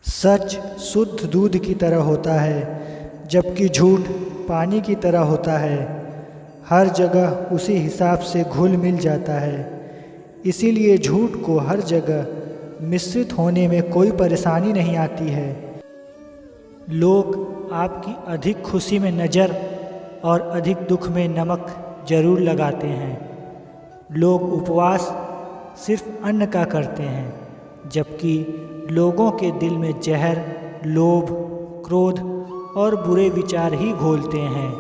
सच शुद्ध दूध की तरह होता है, जबकि झूठ पानी की तरह होता है। हर जगह उसी हिसाब से घुल मिल जाता है। इसीलिए झूठ को हर जगह मिश्रित होने में कोई परेशानी नहीं आती है। लोग आपकी अधिक खुशी में नज़र और अधिक दुख में नमक जरूर लगाते हैं। लोग उपवास सिर्फ अन्न का करते हैं, जबकि लोगों के दिल में जहर, लोभ, क्रोध और बुरे विचार ही घोलते हैं।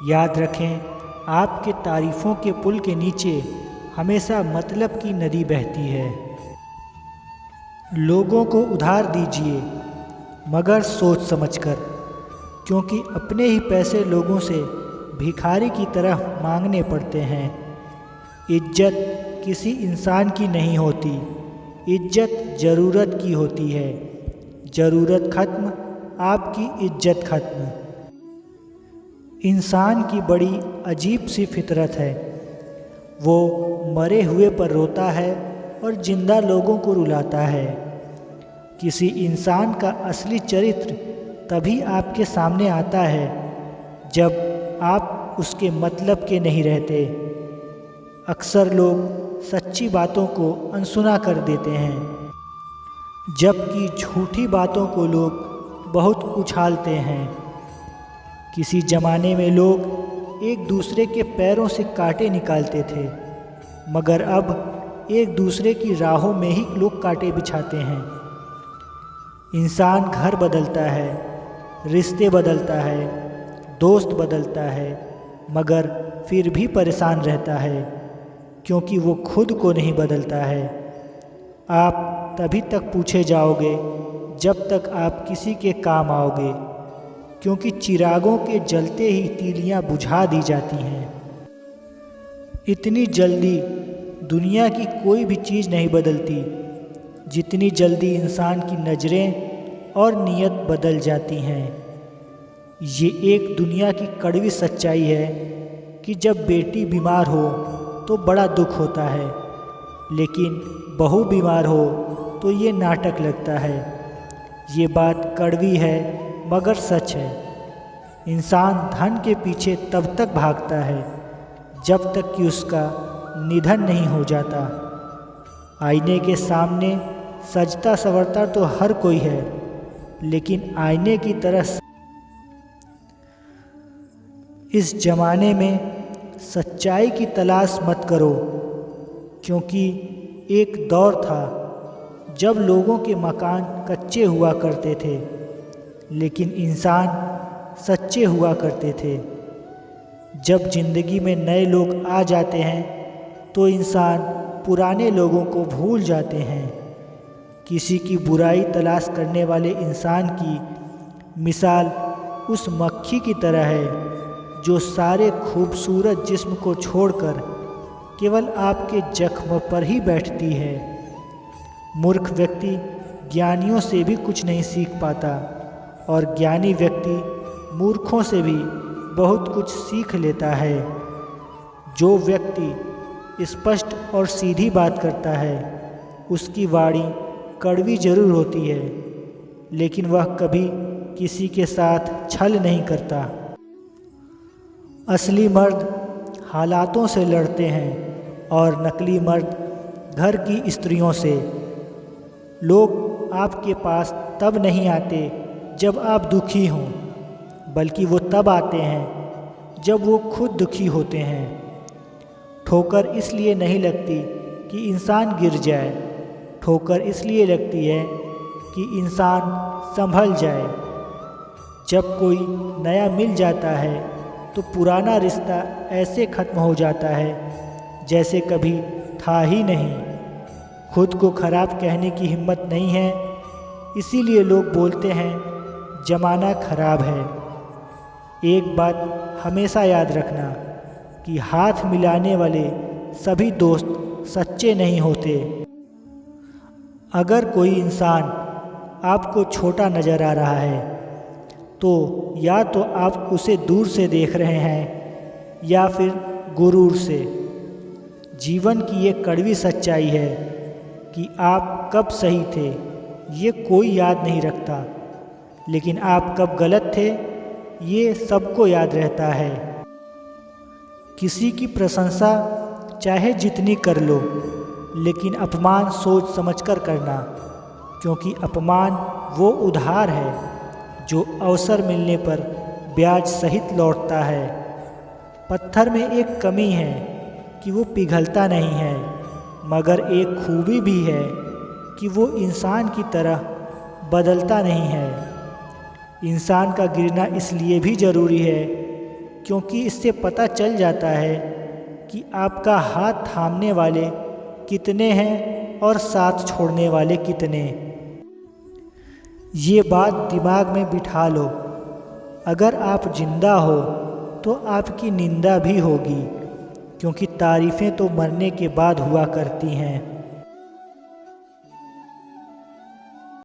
याद रखें, आपके तारीफ़ों के पुल के नीचे हमेशा मतलब की नदी बहती है। लोगों को उधार दीजिए, मगर सोच समझकर, क्योंकि अपने ही पैसे लोगों से भिखारी की तरह मांगने पड़ते हैं। इज्जत किसी इंसान की नहीं होती, इज्जत ज़रूरत की होती है। ज़रूरत खत्म, आपकी इज्जत खत्म। इंसान की बड़ी अजीब सी फितरत है। वो मरे हुए पर रोता है और जिंदा लोगों को रुलाता है। किसी इंसान का असली चरित्र तभी आपके सामने आता है जब आप उसके मतलब के नहीं रहते। अक्सर लोग सच्ची बातों को अनसुना कर देते हैं, जबकि झूठी बातों को लोग बहुत उछालते हैं। किसी ज़माने में लोग एक दूसरे के पैरों से कांटे निकालते थे, मगर अब एक दूसरे की राहों में ही लोग कांटे बिछाते हैं। इंसान घर बदलता है, रिश्ते बदलता है, दोस्त बदलता है, मगर फिर भी परेशान रहता है, क्योंकि वो खुद को नहीं बदलता है। आप तभी तक पूछे जाओगे जब तक आप किसी के काम आओगे, क्योंकि चिरागों के जलते ही तीलियां बुझा दी जाती हैं। इतनी जल्दी दुनिया की कोई भी चीज़ नहीं बदलती जितनी जल्दी इंसान की नज़रें और नीयत बदल जाती हैं। ये एक दुनिया की कड़वी सच्चाई है कि जब बेटी बीमार हो तो बड़ा दुख होता है, लेकिन बहू बीमार हो तो ये नाटक लगता है। ये बात कड़वी है मगर सच है। इंसान धन के पीछे तब तक भागता है जब तक कि उसका निधन नहीं हो जाता। आईने के सामने सजता संवरता तो हर कोई है, लेकिन आईने की तरह इस जमाने में सच्चाई की तलाश मत करो, क्योंकि एक दौर था जब लोगों के मकान कच्चे हुआ करते थे, लेकिन इंसान सच्चे हुआ करते थे। जब जिंदगी में नए लोग आ जाते हैं तो इंसान पुराने लोगों को भूल जाते हैं। किसी की बुराई तलाश करने वाले इंसान की मिसाल उस मक्खी की तरह है जो सारे खूबसूरत जिस्म को छोड़कर केवल आपके जख्म पर ही बैठती है। मूर्ख व्यक्ति ज्ञानियों से भी कुछ नहीं सीख पाता, और ज्ञानी व्यक्ति मूर्खों से भी बहुत कुछ सीख लेता है। जो व्यक्ति स्पष्ट और सीधी बात करता है, उसकी वाणी कड़वी जरूर होती है, लेकिन वह कभी किसी के साथ छल नहीं करता। असली मर्द हालातों से लड़ते हैं और नकली मर्द घर की स्त्रियों से। लोग आपके पास तब नहीं आते जब आप दुखी हों, बल्कि वो तब आते हैं जब वो खुद दुखी होते हैं। ठोकर इसलिए नहीं लगती कि इंसान गिर जाए, ठोकर इसलिए लगती है कि इंसान संभल जाए। जब कोई नया मिल जाता है तो पुराना रिश्ता ऐसे ख़त्म हो जाता है जैसे कभी था ही नहीं। खुद को खराब कहने की हिम्मत नहीं है, इसीलिए लोग बोलते हैं ज़माना खराब है। एक बात हमेशा याद रखना कि हाथ मिलाने वाले सभी दोस्त सच्चे नहीं होते। अगर कोई इंसान आपको छोटा नज़र आ रहा है तो या तो आप उसे दूर से देख रहे हैं या फिर गुरूर से। जीवन की ये कड़वी सच्चाई है कि आप कब सही थे ये कोई याद नहीं रखता, लेकिन आप कब गलत थे ये सबको याद रहता है। किसी की प्रशंसा चाहे जितनी कर लो, लेकिन अपमान सोच समझकर करना, क्योंकि अपमान वो उधार है जो अवसर मिलने पर ब्याज सहित लौटता है। पत्थर में एक कमी है कि वो पिघलता नहीं है, मगर एक खूबी भी है कि वो इंसान की तरह बदलता नहीं है। इंसान का गिरना इसलिए भी ज़रूरी है क्योंकि इससे पता चल जाता है कि आपका हाथ थामने वाले कितने हैं और साथ छोड़ने वाले कितने। ये बात दिमाग में बिठा लो, अगर आप जिंदा हो तो आपकी निंदा भी होगी, क्योंकि तारीफ़ें तो मरने के बाद हुआ करती हैं।